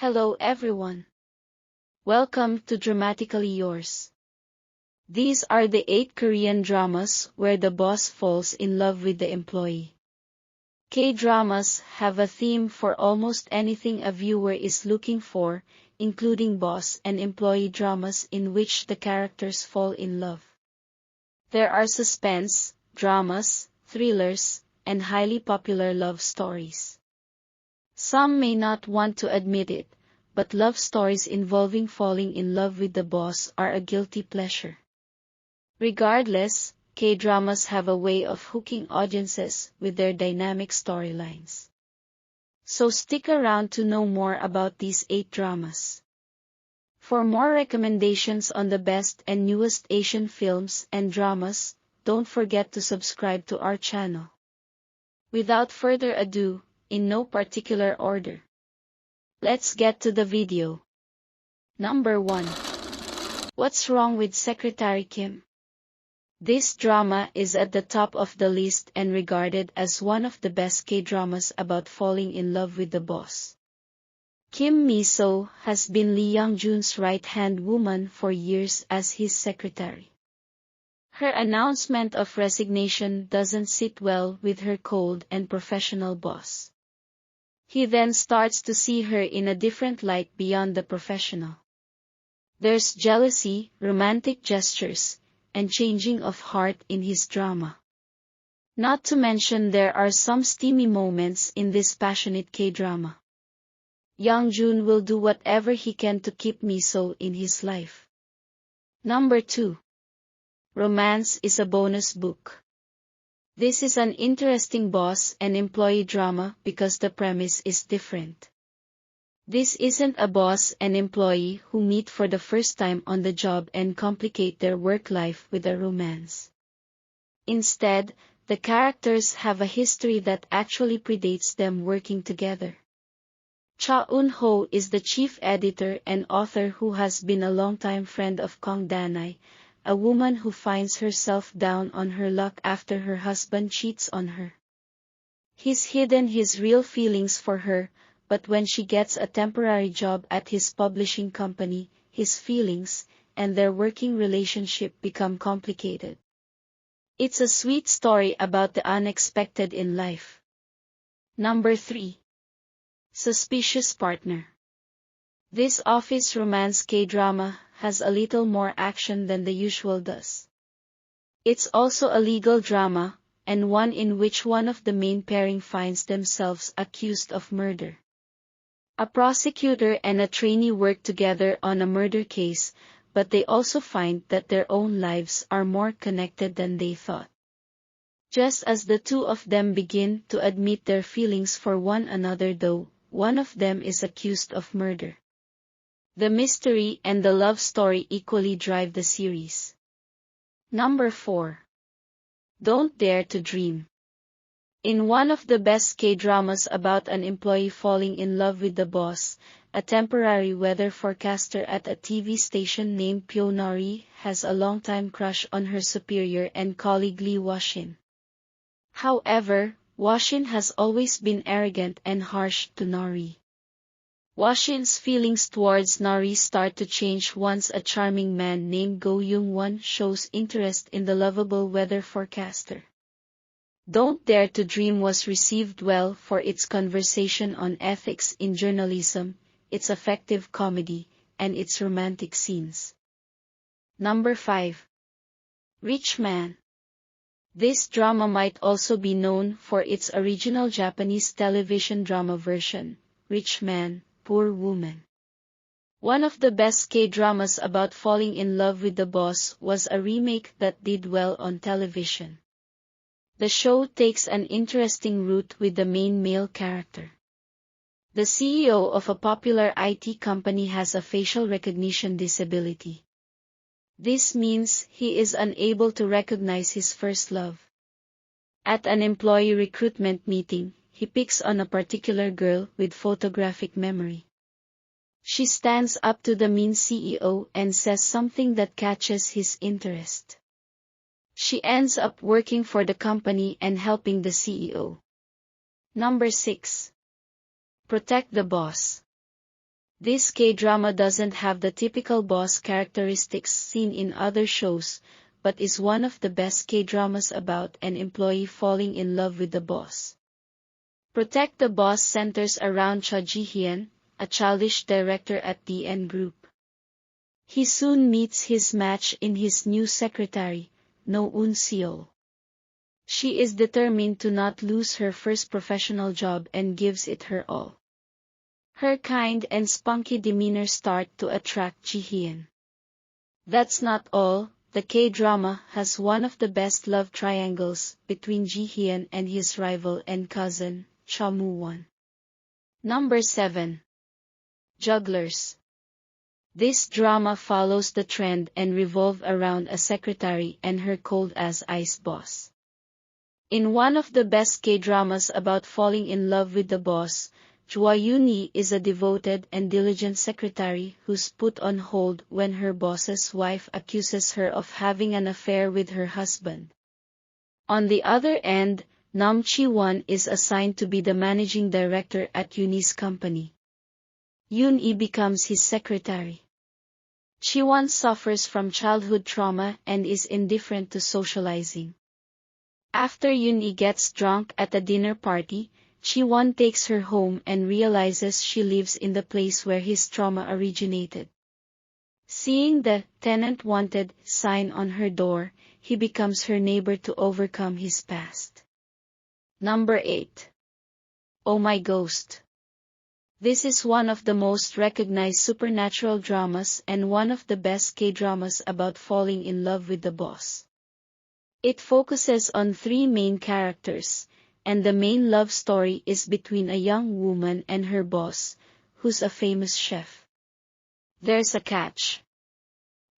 Hello everyone. Welcome to Dramatically Yours. These are the 8 Korean dramas where the boss falls in love with the employee. K-dramas have a theme for almost anything a viewer is looking for, including boss and employee dramas in which the characters fall in love. There are suspense, dramas, thrillers, and highly popular love stories. Some may not want to admit it, but love stories involving falling in love with the boss are a guilty pleasure. Regardless, K-dramas have a way of hooking audiences with their dynamic storylines. So stick around to know more about these 8 dramas. For more recommendations on the best and newest Asian films and dramas, don't forget to subscribe to our channel. Without further ado, in no particular order, let's get to the video. Number 1. What's Wrong with Secretary Kim? This drama is at the top of the list and regarded as one of the best K-dramas about falling in love with the boss. Kim Mi-so has been Lee Young-jun's right-hand woman for years as his secretary. Her announcement of resignation doesn't sit well with her cold and professional boss. He then starts to see her in a different light beyond the professional. There's jealousy, romantic gestures, and changing of heart in his drama. Not to mention there are some steamy moments in this passionate K-drama. Young-jun will do whatever he can to keep Mi-so in his life. Number 2. Romance is a Bonus Book. This is an interesting boss and employee drama because the premise is different. This isn't a boss and employee who meet for the first time on the job and complicate their work life with a romance. Instead, the characters have a history that actually predates them working together. Cha Eun-ho is the chief editor and author who has been a longtime friend of Kang Danai, a woman who finds herself down on her luck after her husband cheats on her. He's hidden his real feelings for her, but when she gets a temporary job at his publishing company, his feelings and their working relationship become complicated. It's a sweet story about the unexpected in life. Number 3. Suspicious Partner. This office romance K-drama has a little more action than the usual does. It's also a legal drama, and one in which one of the main pairing finds themselves accused of murder. A prosecutor and a trainee work together on a murder case, but they also find that their own lives are more connected than they thought. Just as the two of them begin to admit their feelings for one another though, one of them is accused of murder. The mystery and the love story equally drive the series. Number 4. Don't Dare to Dream. In one of the best K-dramas about an employee falling in love with the boss, a temporary weather forecaster at a TV station named Pyo Nori has a longtime crush on her superior and colleague Lee Washin. However, Washin has always been arrogant and harsh to Nori. Washin's feelings towards Nori start to change once a charming man named Go Young-won shows interest in the lovable weather forecaster. Don't Dare to Dream was received well for its conversation on ethics in journalism, its effective comedy, and its romantic scenes. Number 5. Rich Man. This drama might also be known for its original Japanese television drama version, Rich Man, Poor Woman. One of the best K-dramas about falling in love with the boss was a remake that did well on television. The show takes an interesting route with the main male character. The CEO of a popular IT company has a facial recognition disability. This means he is unable to recognize his first love. At an employee recruitment meeting, he picks on a particular girl with photographic memory. She stands up to the mean CEO and says something that catches his interest. She ends up working for the company and helping the CEO. Number 6. Protect the Boss. This K-drama doesn't have the typical boss characteristics seen in other shows, but is one of the best K-dramas about an employee falling in love with the boss. Protect the Boss centers around Cha Ji-hyun, a childish director at DN Group. He soon meets his match in his new secretary, No Un-seol. She is determined to not lose her first professional job and gives it her all. Her kind and spunky demeanor start to attract Ji-hyun. That's not all, the K-drama has one of the best love triangles between Ji-hyun and his rival and cousin, Cha Moo-won. Number 7. Jugglers. This drama follows the trend and revolves around a secretary and her cold-as-ice boss. In one of the best K-dramas about falling in love with the boss, Chua Yoon-hee is a devoted and diligent secretary who's put on hold when her boss's wife accuses her of having an affair with her husband. On the other end, Nam Chi-won is assigned to be the managing director at Yoon-hee's company. Yoon-hee becomes his secretary. Chi-won suffers from childhood trauma and is indifferent to socializing. After Yoon-hee gets drunk at a dinner party, Chi-won takes her home and realizes she lives in the place where his trauma originated. Seeing the "tenant wanted" sign on her door, he becomes her neighbor to overcome his past. Number 8. Oh My Ghost. This is one of the most recognized supernatural dramas and one of the best K-dramas about falling in love with the boss. It focuses on 3 main characters, and the main love story is between a young woman and her boss, who's a famous chef. There's a catch.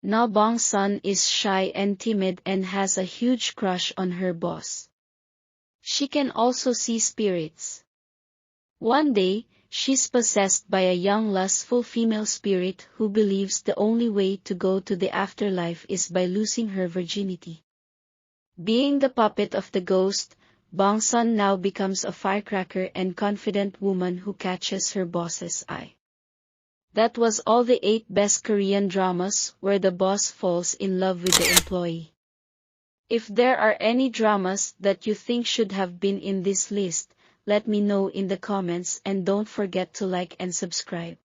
Na Bong-sun is shy and timid and has a huge crush on her boss. She can also see spirits. One day, she's possessed by a young lustful female spirit who believes the only way to go to the afterlife is by losing her virginity. Being the puppet of the ghost, Bong-sun now becomes a firecracker and confident woman who catches her boss's eye. That was all the 8 best Korean dramas where the boss falls in love with the employee. If there are any dramas that you think should have been in this list, let me know in the comments and don't forget to like and subscribe.